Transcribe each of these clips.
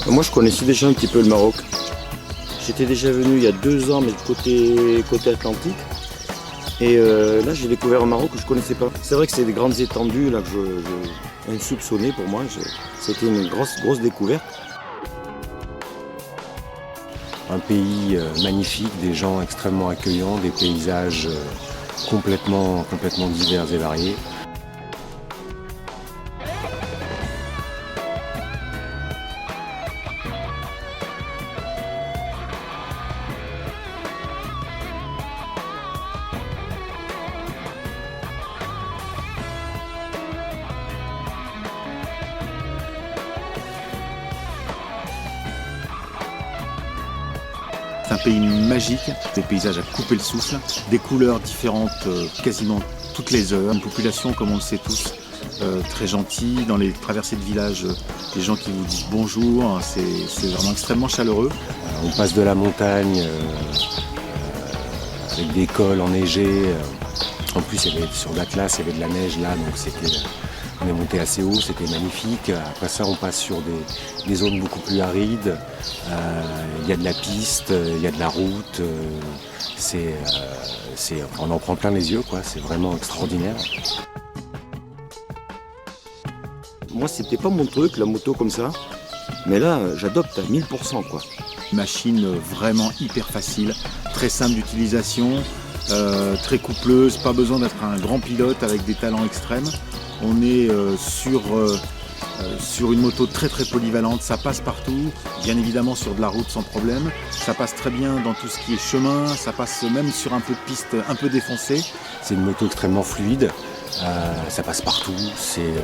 Moi, je connaissais déjà un petit peu le Maroc. J'étais déjà venu il y a 2 ans, mais côté Atlantique. Et là, j'ai découvert un Maroc que je ne connaissais pas. C'est vrai que c'est des grandes étendues là, que je insoupçonnées pour moi. C'était une grosse découverte. Un pays magnifique, des gens extrêmement accueillants, des paysages complètement divers et variés. C'est un pays magique, des paysages à couper le souffle, des couleurs différentes quasiment toutes les heures, une population comme on le sait tous très gentille, dans les traversées de villages, des gens qui vous disent bonjour, c'est vraiment extrêmement chaleureux. On passe de la montagne avec des cols enneigés. En plus, sur l'Atlas, il y avait de la neige là, donc on est monté assez haut, c'était magnifique. Après ça, on passe sur des zones beaucoup plus arides. Il y a de la piste, il y a de la route. On en prend plein les yeux, quoi. C'est vraiment extraordinaire. Moi, c'était pas mon truc, la moto comme ça. Mais là, j'adopte à 1000%, quoi. Machine vraiment hyper facile, très simple d'utilisation, très coupleuse, pas besoin d'être un grand pilote avec des talents extrêmes. On est sur une moto très polyvalente, ça passe partout, bien évidemment sur de la route sans problème, ça passe très bien dans tout ce qui est chemin, ça passe même sur un peu de piste un peu défoncée. C'est une moto extrêmement fluide, ça passe partout, c'est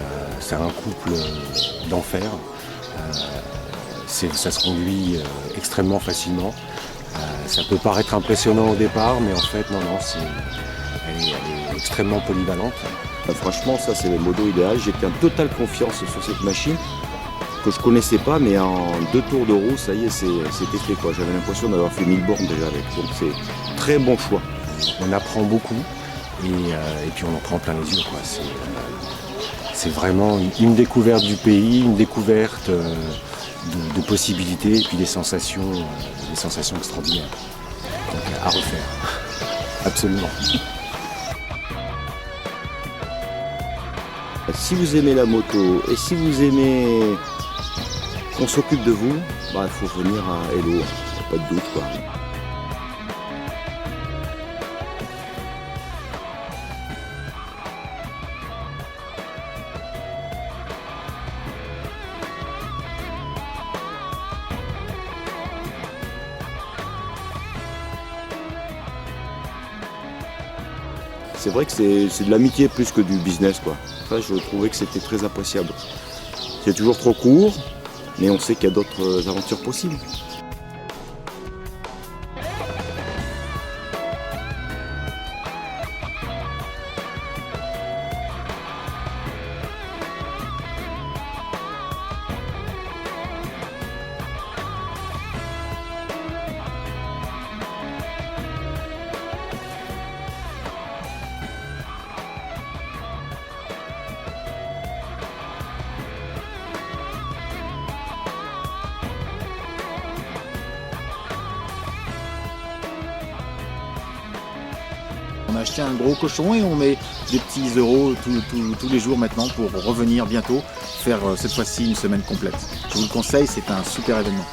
un couple d'enfer, ça se conduit extrêmement facilement. Ça peut paraître impressionnant au départ, mais en fait non, elle est extrêmement polyvalente. Franchement, ça c'est le modo idéal. J'étais en totale confiance sur cette machine que je connaissais pas, mais en 2 tours de roue, ça y est, c'était fait, quoi. J'avais l'impression d'avoir fait 1000 bornes déjà avec. Donc c'est très bon choix. On apprend beaucoup et puis on en prend plein les yeux, quoi. C'est vraiment une découverte du pays, une découverte de possibilités et puis des sensations extraordinaires. Donc à refaire, absolument. Si vous aimez la moto et si vous aimez qu'on s'occupe de vous, il faut venir à Hello, pas de doute, quoi. C'est vrai que c'est de l'amitié plus que du business, quoi. Enfin, je trouvais que c'était très appréciable. C'est toujours trop court, mais on sait qu'il y a d'autres aventures possibles. On a acheté un gros cochon et on met des petits euros tous les jours maintenant pour revenir bientôt faire cette fois-ci une semaine complète. Je vous le conseille, c'est un super événement.